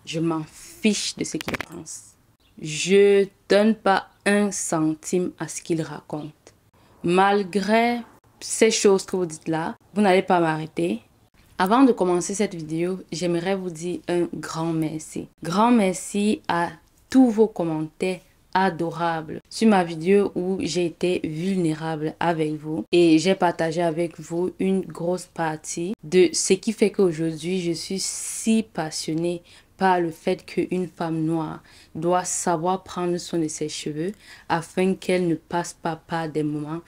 Je m'en fiche de ce qu'ils pensent. Je donne pas un centime à ce qu'ils racontent. Malgré ces choses que vous dites là, vous n'allez pas m'arrêter. Avant de commencer cette vidéo, j'aimerais vous dire un grand merci. Grand merci à tous vos commentaires adorables sur ma vidéo où j'ai été vulnérable avec vous et j'ai partagé avec vous une grosse partie de ce qui fait qu'aujourd'hui je suis si passionnée par le fait qu'une femme noire doit savoir prendre soin de ses cheveux afin qu'elle ne passe pas par des moments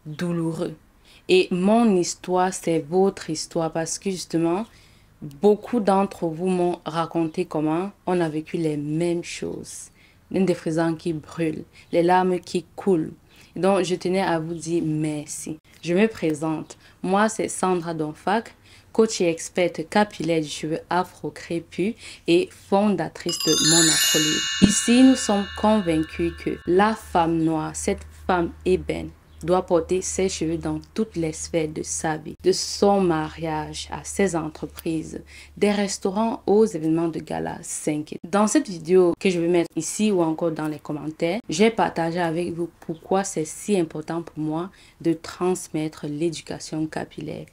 douloureux. Et mon histoire, c'est votre histoire parce que justement, beaucoup d'entre vous m'ont raconté comment on a vécu les mêmes choses. Une défrisante qui brûle, les larmes qui coulent. Donc, je tenais à vous dire merci. Je me présente. Moi, c'est Sandra Donfac, coach et experte capillaire du cheveu afro-crépus et fondatrice de Mon Afro-Libre. Ici, nous sommes convaincus que la femme noire, cette femme ébène, doit porter ses cheveux dans toutes les sphères de sa vie, de son mariage à ses entreprises, des restaurants aux événements de gala 5. Dans cette vidéo que je vais mettre ici ou encore dans les commentaires, j'ai partagé avec vous pourquoi c'est si important pour moi de transmettre l'éducation capillaire.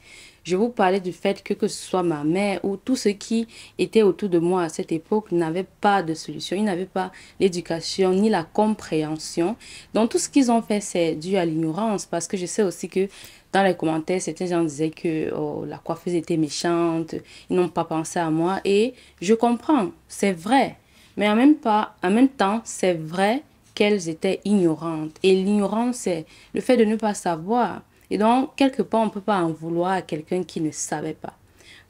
Je vous parlais du fait que ce soit ma mère ou tous ceux qui étaient autour de moi à cette époque n'avaient pas de solution. Ils n'avaient pas l'éducation ni la compréhension. Donc tout ce qu'ils ont fait, c'est dû à l'ignorance parce que je sais aussi que dans les commentaires, certains gens disaient que la coiffeuse était méchante, ils n'ont pas pensé à moi et je comprends, c'est vrai. Mais en même temps, c'est vrai qu'elles étaient ignorantes. Et l'ignorance, c'est le fait de ne pas savoir. Et donc, quelque part, on ne peut pas en vouloir à quelqu'un qui ne savait pas.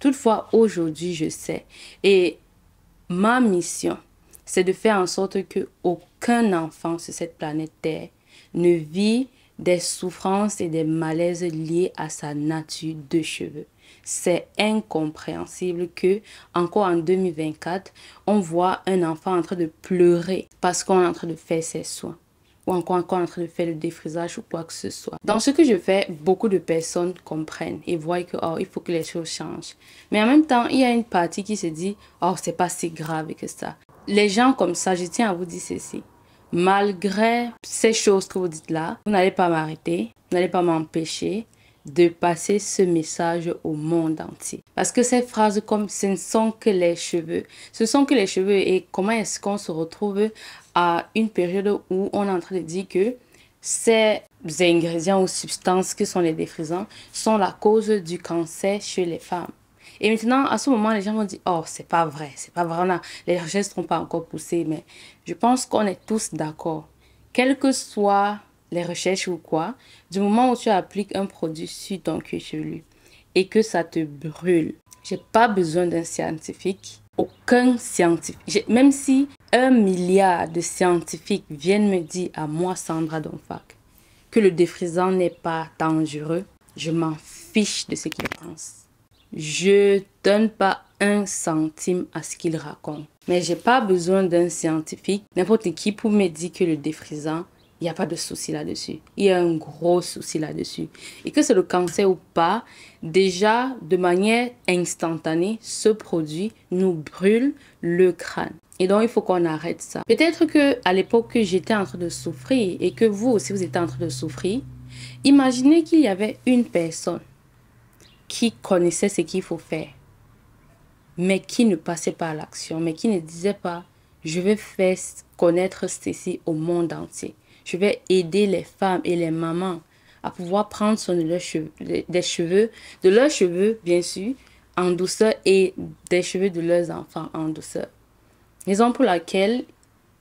Toutefois, aujourd'hui, je sais. Et ma mission, c'est de faire en sorte qu'aucun enfant sur cette planète Terre ne vit des souffrances et des malaises liés à sa nature de cheveux. C'est incompréhensible que, encore en 2024, on voit un enfant en train de pleurer parce qu'on est en train de faire ses soins. Ou encore en train de faire le défrisage ou quoi que ce soit. Dans ce que je fais, beaucoup de personnes comprennent et voient que il faut que les choses changent. Mais en même temps, il y a une partie qui se dit c'est pas si grave que ça. Les gens comme ça, je tiens à vous dire ceci. Malgré ces choses que vous dites là, vous n'allez pas m'arrêter, vous n'allez pas m'empêcher de passer ce message au monde entier. Parce que ces phrases comme ce ne sont que les cheveux. Ce sont que les cheveux et comment est-ce qu'on se retrouve à une période où on est en train de dire que ces ingrédients ou substances que sont les défrisants sont la cause du cancer chez les femmes. Et maintenant, à ce moment, les gens vont dire, c'est pas vrai, les recherches ne sont pas encore poussées, mais je pense qu'on est tous d'accord. Quel que soit les recherches ou quoi, du moment où tu appliques un produit sur ton cuir chevelu et que ça te brûle, j'ai pas besoin d'un scientifique, aucun scientifique. Même si 1 milliard de scientifiques viennent me dire à moi, Sandra Donfac, que le défrisant n'est pas dangereux, je m'en fiche de ce qu'ils pensent. Je donne pas un centime à ce qu'ils racontent. Mais j'ai pas besoin d'un scientifique, n'importe qui pour me dire que le défrisant, il n'y a pas de souci là-dessus. Il y a un gros souci là-dessus. Et que c'est le cancer ou pas, déjà, de manière instantanée, ce produit nous brûle le crâne. Et donc, il faut qu'on arrête ça. Peut-être qu'à l'époque que j'étais en train de souffrir et que vous aussi, vous étiez en train de souffrir, imaginez qu'il y avait une personne qui connaissait ce qu'il faut faire, mais qui ne passait pas à l'action, mais qui ne disait pas, je vais faire connaître ceci au monde entier. Je vais aider les femmes et les mamans à pouvoir prendre soin de leurs cheveux, de leurs cheveux, bien sûr, en douceur et des cheveux de leurs enfants en douceur. Raison pour laquelle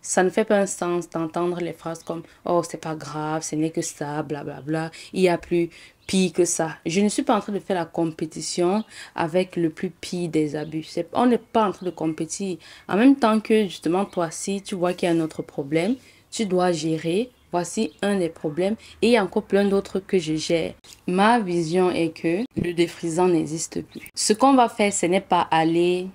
ça ne fait pas un sens d'entendre les phrases comme « c'est pas grave, ce n'est que ça, blablabla, il y a plus pire que ça ». Je ne suis pas en train de faire la compétition avec le plus pire des abus. On n'est pas en train de compétir. En même temps que, justement, toi, si tu vois qu'il y a un autre problème, tu dois gérer. Voici un des problèmes et il y a encore plein d'autres que je gère. Ma vision est que le défrisant n'existe plus. Ce qu'on va faire, ce n'est pas aller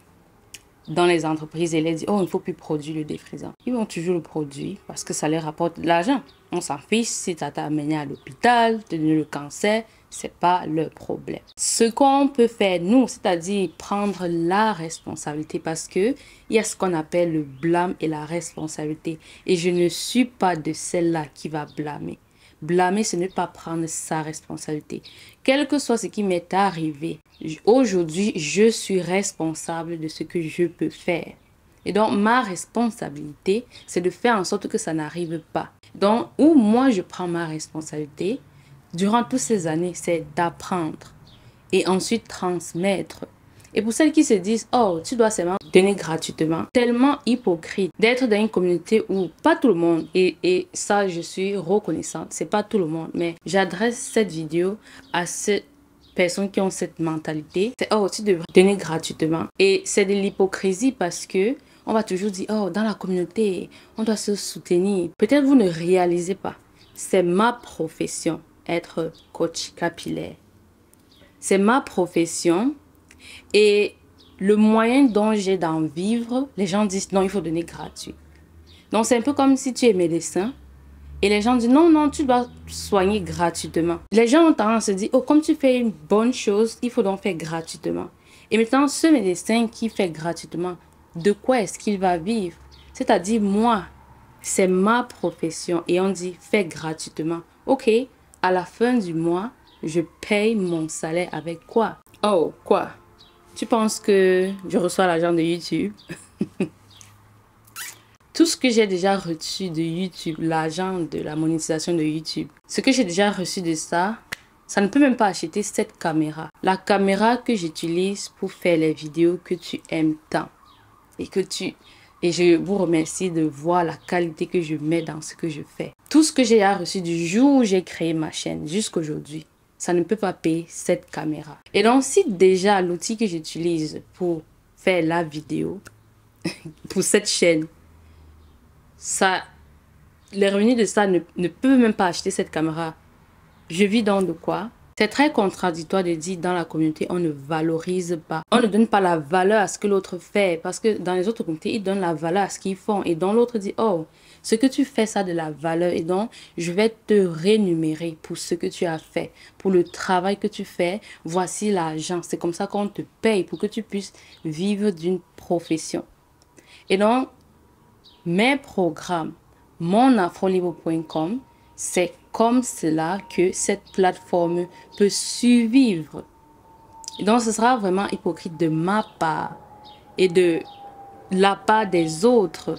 dans les entreprises et les dire, il ne faut plus produire le défrisant. Ils vont toujours le produire parce que ça leur rapporte de l'argent. On s'en fiche si ça t'a amené à l'hôpital, te donner le cancer, c'est pas leur problème. Ce qu'on peut faire, nous, c'est-à-dire prendre la responsabilité, parce que il y a ce qu'on appelle le blâme et la responsabilité. Et je ne suis pas de celle-là qui va blâmer. Blâmer, ce n'est pas prendre sa responsabilité. Quel que soit ce qui m'est arrivé, aujourd'hui, je suis responsable de ce que je peux faire. Et donc, ma responsabilité, c'est de faire en sorte que ça n'arrive pas. Donc, où moi, je prends ma responsabilité, durant toutes ces années, c'est d'apprendre et ensuite transmettre. Et pour celles qui se disent, oh, tu dois seulement donner gratuitement, tellement hypocrite d'être dans une communauté où pas tout le monde, et ça, je suis reconnaissante, c'est pas tout le monde, mais j'adresse cette vidéo à ces personnes qui ont cette mentalité. C'est, oh, tu devrais donner gratuitement. Et c'est de l'hypocrisie parce que on va toujours dire, oh, dans la communauté, on doit se soutenir. Peut-être vous ne réalisez pas. C'est ma profession, être coach capillaire. C'est ma profession et le moyen dont j'ai d'en vivre, les gens disent, non, il faut donner gratuit. Donc, c'est un peu comme si tu es médecin et les gens disent, non, non, tu dois soigner gratuitement. Les gens ont tendance à se dire, oh, comme tu fais une bonne chose, il faut donc faire gratuitement. Et maintenant, ce médecin qui fait gratuitement, de quoi est-ce qu'il va vivre? C'est-à-dire, moi, c'est ma profession et on dit, fais gratuitement. Ok, à la fin du mois, je paye mon salaire avec quoi? Oh, quoi? Tu penses que je reçois l'argent de YouTube? Tout ce que j'ai déjà reçu de YouTube, l'argent de la monétisation de YouTube, ce que j'ai déjà reçu de ça, ça ne peut même pas acheter cette caméra. La caméra que j'utilise pour faire les vidéos que tu aimes tant. Et je vous remercie de voir la qualité que je mets dans ce que je fais. Tout ce que j'ai reçu du jour où j'ai créé ma chaîne jusqu'aujourd'hui, ça ne peut pas payer cette caméra. Et donc, si déjà l'outil que j'utilise pour faire la vidéo, pour cette chaîne, les revenus de ça ne peuvent même pas acheter cette caméra, je vis donc de quoi? C'est très contradictoire de dire dans la communauté, on ne valorise pas. On ne donne pas la valeur à ce que l'autre fait. Parce que dans les autres communautés, ils donnent la valeur à ce qu'ils font. Et donc l'autre dit, oh, ce que tu fais, ça a de la valeur. Et donc, je vais te rémunérer pour ce que tu as fait. Pour le travail que tu fais, voici l'argent. C'est comme ça qu'on te paye pour que tu puisses vivre d'une profession. Et donc, mes programmes, monafrolibre.com, c'est comme cela que cette plateforme peut survivre. Et donc, ce sera vraiment hypocrite de ma part et de la part des autres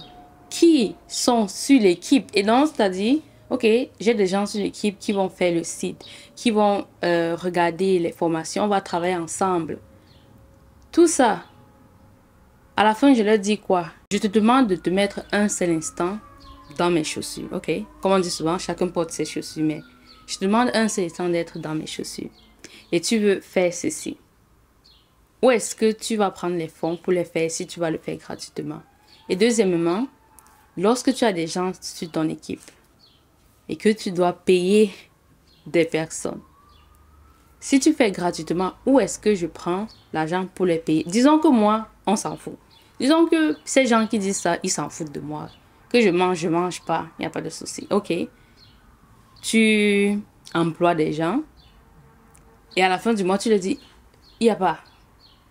qui sont sur l'équipe. Et donc, c'est-à-dire, ok, j'ai des gens sur l'équipe qui vont faire le site, qui vont regarder les formations, on va travailler ensemble. Tout ça, à la fin, je leur dis quoi? Je te demande de te mettre un seul instant dans mes chaussures, ok? Comme on dit souvent, chacun porte ses chaussures, mais je te demande un seul instant d'être dans mes chaussures. Et tu veux faire ceci. Où est-ce que tu vas prendre les fonds pour les faire si tu vas le faire gratuitement? Et deuxièmement, lorsque tu as des gens sur ton équipe et que tu dois payer des personnes, si tu fais gratuitement, où est-ce que je prends l'argent pour les payer? Disons que moi, on s'en fout. Disons que ces gens qui disent ça, ils s'en foutent de moi. Que je mange pas, il n'y a pas de souci. Ok, tu emploies des gens et à la fin du mois, tu leur dis, il n'y a pas,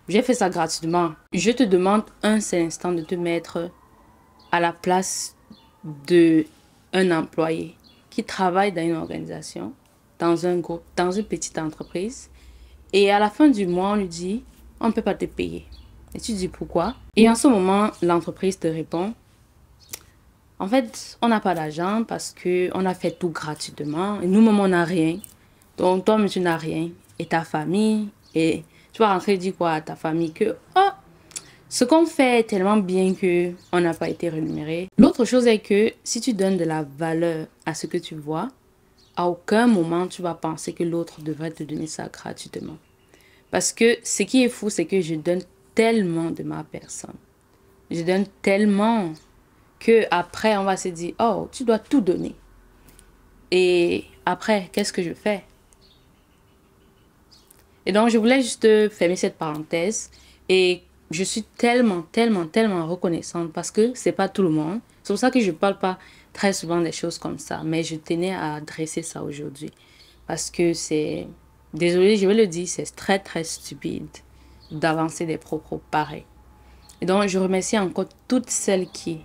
j'ai fait ça gratuitement. Je te demande un seul instant de te mettre à la place d'un employé qui travaille dans une organisation, dans un groupe, dans une petite entreprise. Et à la fin du mois, on lui dit, on ne peut pas te payer. Et tu dis pourquoi? Et en ce moment, l'entreprise te répond, en fait, on n'a pas d'argent parce qu'on a fait tout gratuitement. Et nous-mêmes, on n'a rien. Donc, toi, tu n'as rien. Et ta famille. Et tu vas rentrer et dire quoi à ta famille? Que oh, ce qu'on fait est tellement bien qu'on n'a pas été rémunéré. L'autre chose est que si tu donnes de la valeur à ce que tu vois, à aucun moment, tu vas penser que l'autre devrait te donner ça gratuitement. Parce que ce qui est fou, c'est que je donne tellement de ma personne. Je donne tellement que après on va se dire, oh, tu dois tout donner. Et après, qu'est-ce que je fais? Et donc, je voulais juste fermer cette parenthèse. Et je suis tellement reconnaissante parce que c'est pas tout le monde. C'est pour ça que je parle pas très souvent des choses comme ça. Mais je tenais à adresser ça aujourd'hui. Parce que c'est Désolée, je vais le dire, c'est très très stupide d'avancer des propos pareils. Et donc, je remercie encore toutes celles qui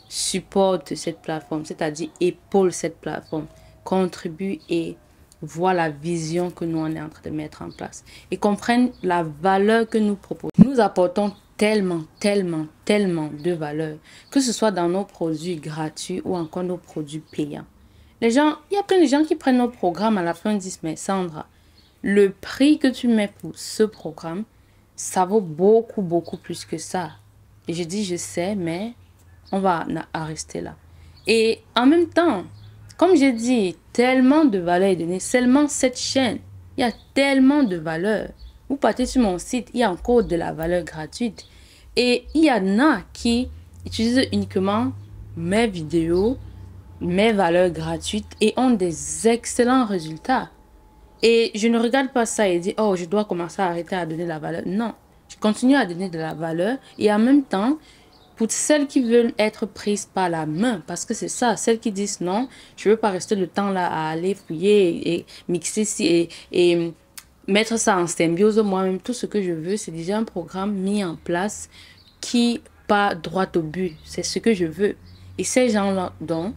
supportent cette plateforme, c'est-à-dire épaulent cette plateforme, contribuent et voient la vision que nous on est en train de mettre en place et comprennent la valeur que nous proposons. Nous apportons tellement de valeur, que ce soit dans nos produits gratuits ou encore nos produits payants. Les gens, il y a plein de gens qui prennent nos programmes à la fin disent, mais Sandra, le prix que tu mets pour ce programme, ça vaut beaucoup plus que ça. Et je dis, je sais, mais on va en rester là. Et en même temps, comme j'ai dit, tellement de valeur est donnée, seulement cette chaîne, il y a tellement de valeur. Vous partez sur mon site, il y a encore de la valeur gratuite. Et il y en a qui utilisent uniquement mes vidéos, mes valeurs gratuites et ont des excellents résultats. Et je ne regarde pas ça et dis, oh, je dois commencer à arrêter à donner de la valeur. Non, je continue à donner de la valeur et en même temps, pour celles qui veulent être prises par la main, parce que c'est ça, celles qui disent non, je ne veux pas rester le temps là à aller fouiller et mixer et mettre ça en symbiose. Moi-même, tout ce que je veux, c'est déjà un programme mis en place qui part droit au but. C'est ce que je veux. Et ces gens-là, donc,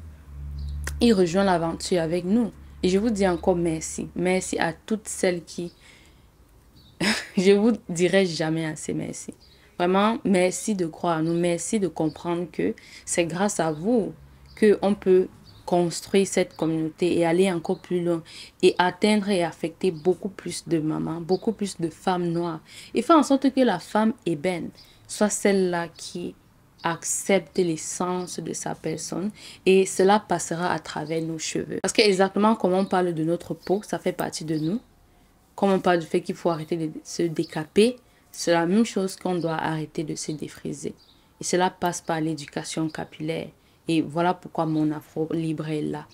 ils rejoignent l'aventure avec nous. Et je vous dis encore merci. Merci à toutes celles qui... Je vous dirai jamais assez merci. Vraiment, merci de croire en nous. Merci de comprendre que c'est grâce à vous qu'on peut construire cette communauté et aller encore plus loin et atteindre et affecter beaucoup plus de mamans, beaucoup plus de femmes noires. Et faire en sorte que la femme ébène soit celle-là qui accepte l'essence de sa personne et cela passera à travers nos cheveux. Parce que exactement comme on parle de notre peau, ça fait partie de nous. Comme on parle du fait qu'il faut arrêter de se décaper, c'est la même chose qu'on doit arrêter de se défriser. Et cela passe par l'éducation capillaire. Et voilà pourquoi mon Afro Libre est là,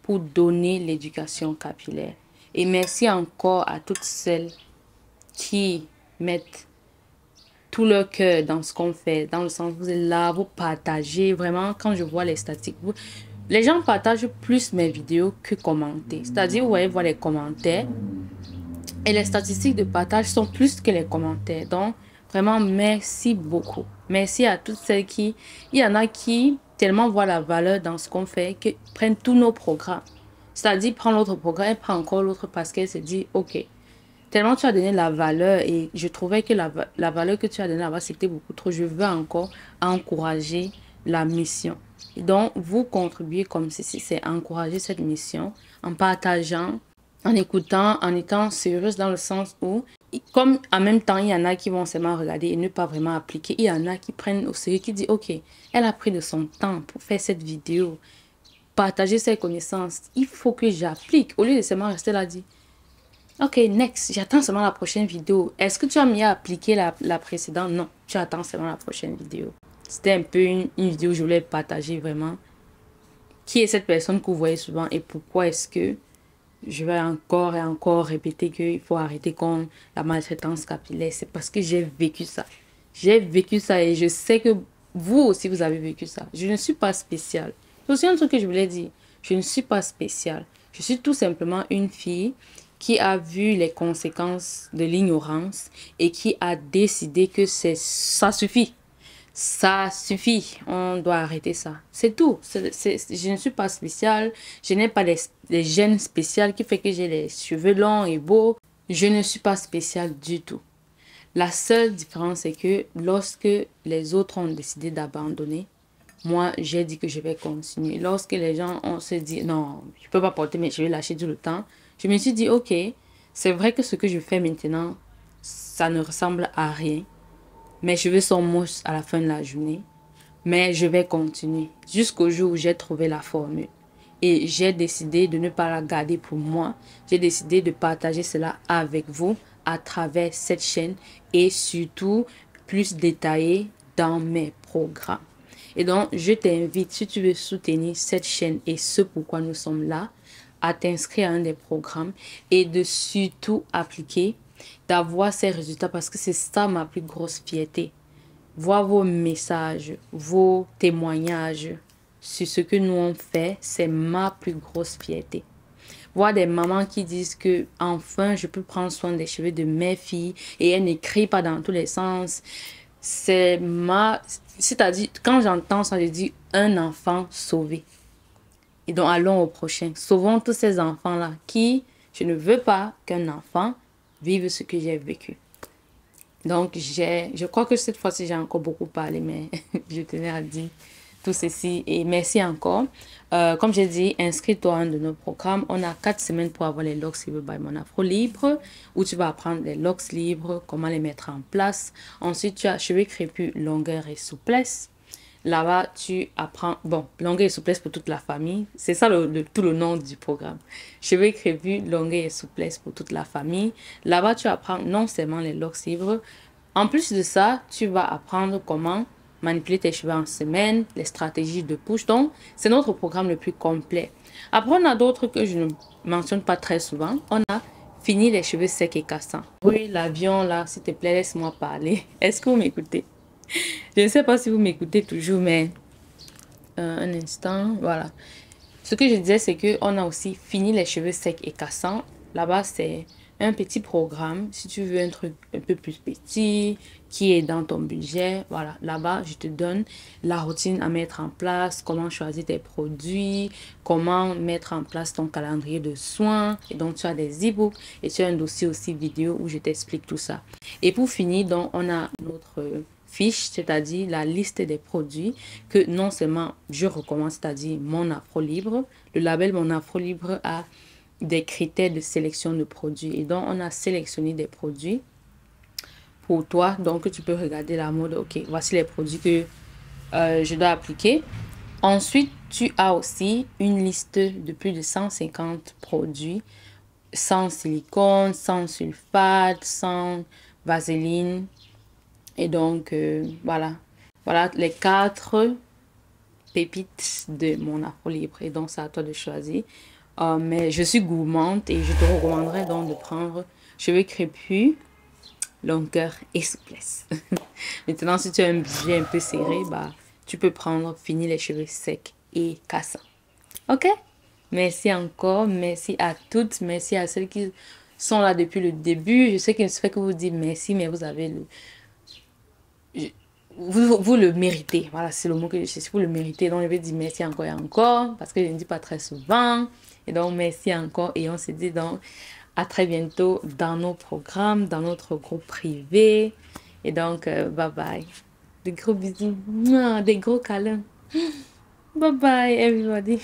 pour donner l'éducation capillaire. Et merci encore à toutes celles qui mettent tout leur cœur dans ce qu'on fait, dans le sens vous êtes là, vous partagez. Vraiment, quand je vois les statistiques, les gens partagent plus mes vidéos que commenter. C'est-à-dire, vous voyez, voir les commentaires. Et les statistiques de partage sont plus que les commentaires. Donc, vraiment, merci beaucoup. Merci à toutes celles qui... Il y en a qui tellement voient la valeur dans ce qu'on fait, qu'ils prennent tous nos programmes. C'est-à-dire, prend l'autre programme, elle prend encore l'autre parce qu'elle se dit, ok, tellement tu as donné la valeur et je trouvais que la valeur que tu as donnée là-bas, c'était beaucoup trop. Je veux encore encourager la mission. Et donc, vous contribuez comme ceci, c'est encourager cette mission en partageant, en écoutant, en étant sérieuse dans le sens où, comme en même temps, il y en a qui vont seulement regarder et ne pas vraiment appliquer. Il y en a qui prennent au sérieux, qui disent, ok, elle a pris de son temps pour faire cette vidéo, partager ses connaissances. Il faut que j'applique. Au lieu de seulement rester là, dire, ok, next, j'attends seulement la prochaine vidéo. Est-ce que tu as mis à appliquer la précédente? Non, tu attends seulement la prochaine vidéo. C'était un peu une vidéo que je voulais partager vraiment. Qui est cette personne que vous voyez souvent et pourquoi est-ce que je vais encore et encore répéter qu'il faut arrêter contre la maltraitance capillaire. C'est parce que j'ai vécu ça. J'ai vécu ça et je sais que vous aussi vous avez vécu ça. Je ne suis pas spéciale. C'est aussi un truc que je voulais dire. Je ne suis pas spéciale. Je suis tout simplement une fille qui a vu les conséquences de l'ignorance et qui a décidé que ça suffit. Ça suffit, on doit arrêter ça. C'est tout. Je ne suis pas spéciale. Je n'ai pas des gènes spéciales qui fait que j'ai les cheveux longs et beaux. Je ne suis pas spéciale du tout. La seule différence, c'est que lorsque les autres ont décidé d'abandonner, moi, j'ai dit que je vais continuer. Lorsque les gens ont se dit, non, je ne peux pas porter, mais je vais lâcher tout le temps. Je me suis dit, ok, c'est vrai que ce que je fais maintenant, ça ne ressemble à rien. Mes cheveux sont moches à la fin de la journée. Mais je vais continuer jusqu'au jour où j'ai trouvé la formule. Et j'ai décidé de ne pas la garder pour moi. J'ai décidé de partager cela avec vous à travers cette chaîne et surtout plus détaillé dans mes programmes. Et donc, je t'invite, si tu veux soutenir cette chaîne et ce pourquoi nous sommes là, à t'inscrire à un des programmes et de surtout appliquer, d'avoir ces résultats parce que c'est ça ma plus grosse fierté. Voir vos messages, vos témoignages sur ce que nous on fait, c'est ma plus grosse fierté. voir des mamans qui disent que enfin je peux prendre soin des cheveux de mes filles et elles ne crient pas dans tous les sens. C'est-à-dire, quand j'entends ça, je dis un enfant sauvé. Et donc, allons au prochain. Sauvons tous ces enfants-là qui, je ne veux pas qu'un enfant vive ce que j'ai vécu. Donc, je crois que cette fois-ci, j'ai encore beaucoup parlé, mais je tenais à dire tout ceci. Et merci encore. Comme j'ai dit, inscris-toi à un de nos programmes. On a 4 semaines pour avoir les locks libres by Mon Afro Libre, où tu vas apprendre les locks libres, comment les mettre en place. Ensuite, tu as cheveux crépus, longueur et souplesse. Là-bas, tu apprends, bon, longueur et souplesse pour toute la famille. C'est ça tout le nom du programme. Cheveux crépus, longueur et souplesse pour toute la famille. Là-bas, tu apprends non seulement les locks libres. En plus de ça, tu vas apprendre comment manipuler tes cheveux en semaine, les stratégies de push. Donc, c'est notre programme le plus complet. Après, on a d'autres que je ne mentionne pas très souvent. On a fini les cheveux secs et cassants. Oui, l'avion, là, s'il te plaît, laisse-moi parler. Est-ce que vous m'écoutez? Je ne sais pas si vous m'écoutez toujours, mais un instant, voilà. Ce que je disais, c'est qu'on a aussi fini les cheveux secs et cassants. Là-bas, c'est un petit programme. Si tu veux un truc un peu plus petit, qui est dans ton budget, voilà. Là-bas, je te donne la routine à mettre en place, comment choisir tes produits, comment mettre en place ton calendrier de soins. Et donc, tu as des e-books et tu as un dossier aussi vidéo où je t'explique tout ça. Et pour finir, donc, on a notre fiche, c'est-à-dire la liste des produits que non seulement je recommande, c'est-à-dire Mon Afro Libre. Le label Mon Afro Libre a des critères de sélection de produits. Et donc, on a sélectionné des produits pour toi. Donc, tu peux regarder la mode. OK, voici les produits que je dois appliquer. Ensuite, tu as aussi une liste de plus de 150 produits sans silicone, sans sulfate, sans vaseline. Et donc, voilà. Voilà les 4 pépites de Mon Afro Libre. Et donc, c'est à toi de choisir. Mais je suis gourmande et je te recommanderais donc de prendre cheveux crépus, longueur et souplesse. Maintenant, si tu as un budget un peu serré, bah, tu peux prendre fini les cheveux secs et cassants. OK? Merci encore. Merci à toutes. Merci à celles qui sont là depuis le début. Je sais qu'il ne se fait que vous dire merci, mais vous avez le... Vous le méritez. Voilà, c'est le mot que je cherche. Vous le méritez. Donc, je vais dire merci encore et encore parce que je ne dis pas très souvent. Et donc, merci encore. Et on se dit donc à très bientôt dans nos programmes, dans notre groupe privé. Et donc, bye bye. Des gros bisous. Des gros câlins. Bye bye, everybody.